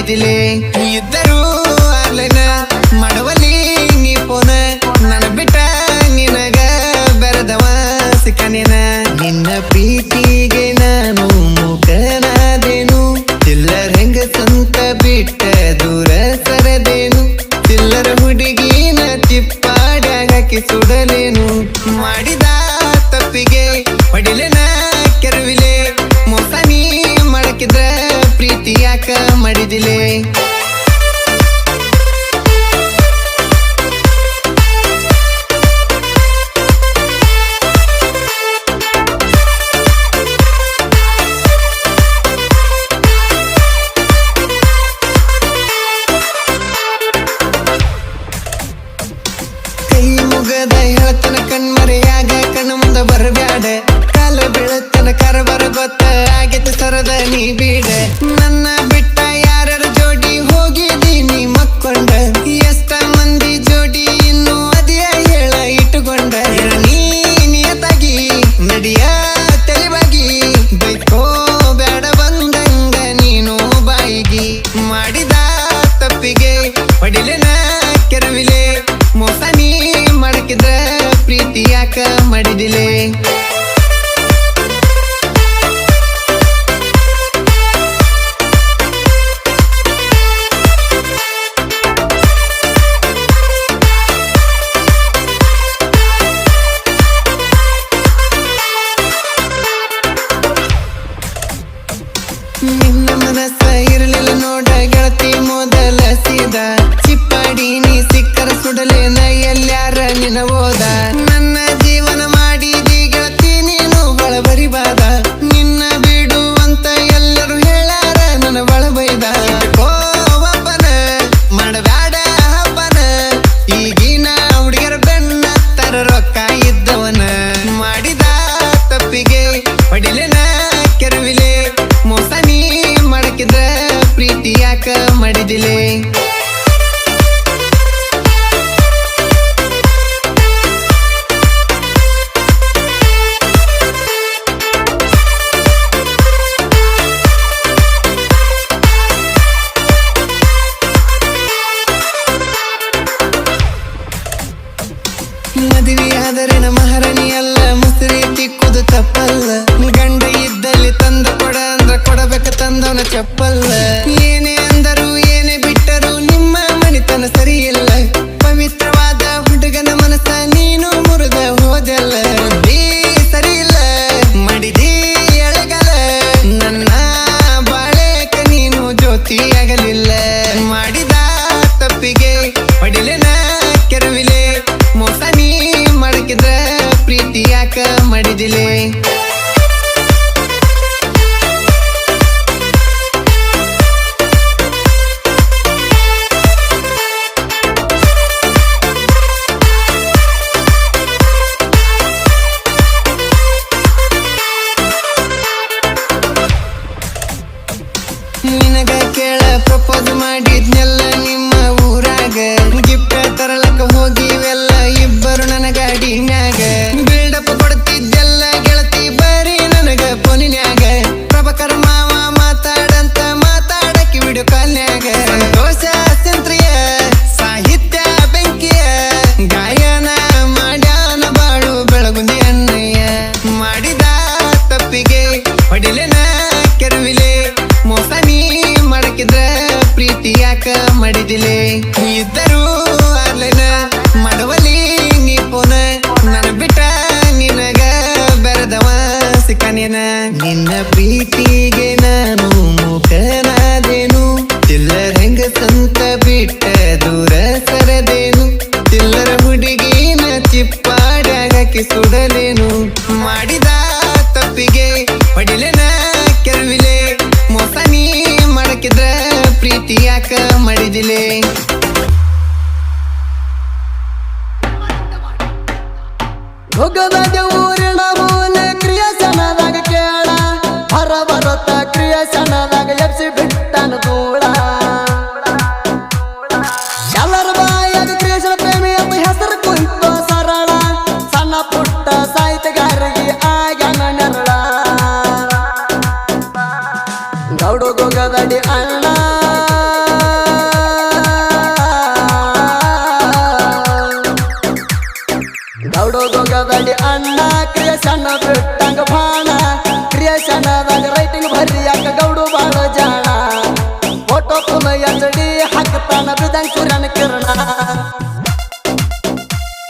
ಮಡಿದಿಲೆ ಇದ್ದರೂ ಆರ್ಲೆನ ಮಾಡವಲಿ ನೀ ಫೋನ ನನ್ನ ಬಿಟ್ಟ ನಿನಗ ಬೆರೆದವ ಸಿಕ್ಕನೇನ ನಿನ್ನ ಪ್ರೀತಿಗೆ ನಾನು ಮುಖನಾದೇನು ಚಿಲ್ಲರ್ ಹೆಂಗ ಸಂತ ಬಿಟ್ಟ ದೂರ ಸರದೇನು ಚಿಲ್ಲರ ಹುಡುಗಿನ ಚಿಪ್ಪಾಡ್ಯಾಗ ಹಾಕಿ ಸುಡಲೇನು ಮಾಡಿದ ತಪ್ಪಿಗೆ ಹೊಡಿಲೆನ ಕೆರವಿಲೆ ಮೋಸ ನೀ ಮಾಡಕಿದ್ರ ಪ್ರೀತಿ ಯಾಕ ಮಾಡಿದಿಲೆ ಕೈ ಮುಗದ ಹೇಳ್ತನ ಕಣ್ಮರೆಯಾಗ ಕಣ್ಣು ಮುಂದ ಬರಬ್ಯಾಡ ಕಾಲ ಬೀಳತನ ಕರಬರ ಗೊತ್ತ ಆಗೈತೆ ಸರದ ನೀ ಬೀಡ ನನ್ನ ಬಿಟ್ಟ ಯಾರ ಜೋಡಿ ಹೋಗಿದೀನಿ ಮಕ್ಕೊಂಡ ಎಷ್ಟ ಮಂದಿ ಜೋಡಿ ಇನ್ನು ಅದಿಯ ಹೇಳ ಇಟ್ಟುಕೊಂಡ ನೀ ನಿಯತಾಗಿ ನಡಿಯ ತಲೆಬಾಗಿ ಬೈಕೋ ಬ್ಯಾಡ ಬಂದಂಗ ನೀನು ಬಾಯಿಗಿ ಮಾಡಿದ ತಪ್ಪಿಗೆ ಹೊಡಿಲೆನ ಕೆರವಿಲೆ ಮೋಸ ನೀ ಮಾಡಕಿದ್ರ ಪ್ರೀತಿ ಯಾಕ ಮಾಡಿದಿಲೆ ನಿನ್ನ ಮನಸ್ಸ ಇರಲಿಲ್ಲ ನೋಡ ಗೆಳತಿ ಮೊದಲ ಸೀದ ಚಿಪ್ಪಾಡಿ ನೀ ಸಿಕ್ಕರ ಸುಡಲೇನ ಎಲ್ಲಾರ ನಿನ ಓದ ನನ್ನ ಜೀವನ ಮಾಡಿದಿ ಗೆಳತಿ ನೀನು ಬಳಬರಿ ಬಾದ ನಿನ್ನ ಬಿಡುವಂತ ಎಲ್ಲರೂ ಹೇಳಾರ ನನ್ನ ಬಳಬೈದ ಒಬ್ಬನ ಮಾಡಬ್ಯಾಡ ಹಬ್ಬನ ಈಗಿನ ಹುಡುಗರ ಬೆನ್ನ ತರ ರೊಕ್ಕ ಇದ್ದವನ ಮಾಡಿದ ತಪ್ಪಿಗೆ ಹೊಡಿಲೆನ ಕೆರವಿಲೆ ಮೋಸ ನೀ ಮಾಡಕಿದ್ರ ಪ್ರೀತಿ ಯಾಕ ಮಾಡಿದಿಲೆ ಮದುವೆ ಆದರೆ ನಮ್ಮ ಮಹಾರಾಣಿ ಅಲ್ಲ ಮುಸ್ರಿ ತಿಕ್ಕುದು ತಪ್ಪಲ್ಲ ಗಂಡ ಇದ್ದಲ್ಲಿ ತಂದ ಕೊಡ ಅಂದ್ರ ಕೊಡಬೇಕ ತಂದವನ ಚಪ್ಪಲ್ಲ ಏನೇ ಅಂದರು ಏನೇ ಬಿಟ್ಟರು ನಿಮ್ಮ ಮನಿತನ ಸರಿ ಇಲ್ಲ ಪವಿತ್ರವಾದ ಹುಡುಗನ ಮನಸ್ಸ ನೀನು ಮುರಿದ ಹೋದಲ್ಲ ಬುದ್ಧಿ ಸರಿ ಇಲ್ಲ ಮಾಡಿದಿ ಎಳಗಲ ನನ್ನ ಬಾಳೆಕ ನೀನು ಜ್ಯೋತಿ ಆಗಲಿಲ್ಲ ಮಾಡಿದ ತಪ್ಪಿಗೆ ಹೊಡಿಲೆನ ಕೆರವಿಲೆ ಮೋಸ ನೀ ಮಾಡಕಿದ್ರ ಪ್ರೀತಿ ಯಾಕ ಮಾಡಿದಿಲೆ ನಿನಗ ಕೇಳ ಪ್ರಪೋಸ್ ಮಾಡಿದ್ನೆಲ್ಲ ನಿಮ್ಮ ಊರಾಗ ಗಿಫ್ಟ್ ತರಲಕ್ಕ ಹೋಗಿವೆಲ್ಲ ಇಬ್ಬರು ನನ್ನ ಗಾಡಿನ್ಯಾಗ ಬಿಲ್ಡಪ್ ಕೊಡ್ತಿದ್ದೆಲ್ಲ ಗೆಳತಿ ಬರೀ ನನಗ ಫೋನಿನ್ಯಾಗ ಪ್ರಭಾಕರ ಮಾವ ಮಾತಾಡಂತ ಮಾತಾಡಕ್ಕೆ ವಿಡಿಯೋ ಕಾಲ್ನ್ಯಾಗ ಸಂತೋಷ ಸಂತ್ರಿಯ ಸಾಹಿತ್ಯ ಬೆಂಕಿಯ ಗಾಯನ ಮಾಡ್ಯಾನ ಬಾಳು ಬೆಳಗುಂದಿ ಅಣ್ಣಯ್ಯ ಮಾಡಿದ ತಪ್ಪಿಗೆ ಹೊಡಿಲೆನ ಕೆರವಿಲೆ ಮೋಸ ನೀ ಮಾಡಕಿದ್ರ ಪ್ರೀತಿ ಯಾಕ ಮಾಡಿದಿಲೆ ಇದ್ದರೂ ಆರ್ಲೆನ ಮಾಡವಲಿ ನೀ ಫೋನ ನನ್ನ ಬಿಟ್ಟ ನಿನಗ ಬೆರೆದವ ಸಿಕ್ಕನೇನ ನಿನ್ನ ಪ್ರೀತಿಗೆ ನಾನು ಮುಖನಾದೇನು ಚಿಲ್ಲರ್ ಹೆಂಗ ಸಂತ ಬಿಟ್ಟ ದೂರ ಸರದೇನು ಚಿಲ್ಲರ ಹುಡುಗಿನ ಚಿಪ್ಪಾಡ್ಯಾಗ ಹಾಕಿ ಸುಡಲೇನು ಮಾಡಿದ ತಪ್ಪಿಗೆ ಹೊಡಿಲೆನ ಕೆರವಿಲೆ ಮೋಸ ನೀ ಮಾಡಕಿದ್ರ ಪ್ರೀತಿ ಯಾಕ ಮಾಡಿದಿಲೆ ಹೋಗದ ಊರಿನ ಮೂಲ ಕ್ರಿಯೇಷನದಾಗ ಕೇಳ ಹೊರ ಬರುತ್ತ ಕ್ರಿಯೇಷನದಾಗ ಎಬ್ಸಿ ಬಿಟ್ಟನ ಕೂಡ ಎಲ್ಲರ ಬಾಯಾಗ ಕ್ರಿಯೇಷನ್ ಪ್ರೇಮಿ ಅಂತ ಹೆಸರು ಕುಂತು ಸರಳ ಸಣ್ಣ ಪುಟ್ಟ ಸಾಹಿತ್ಯಗಾರರಿಗೆ ಆಗ ಮಾಡಿ ಅಣ್ಣ ಕ್ರಿಯೇಷನ್ ಬಿಟ್ಟಂಗ ಬಾಣ ಕ್ರಿಯೇಷನ್ದಾಗ ರೈಟಿಂಗ್ ಭರಿ ಯಾಕ ಗೌಡು ಬಾಳ ಜಾಣ ಫೋಟೋ ತುಲ HD ಹಾಕ್ತಾನ ಬಿದಂಗ್ ಸೂರ್ಯನ ಕಿರಣ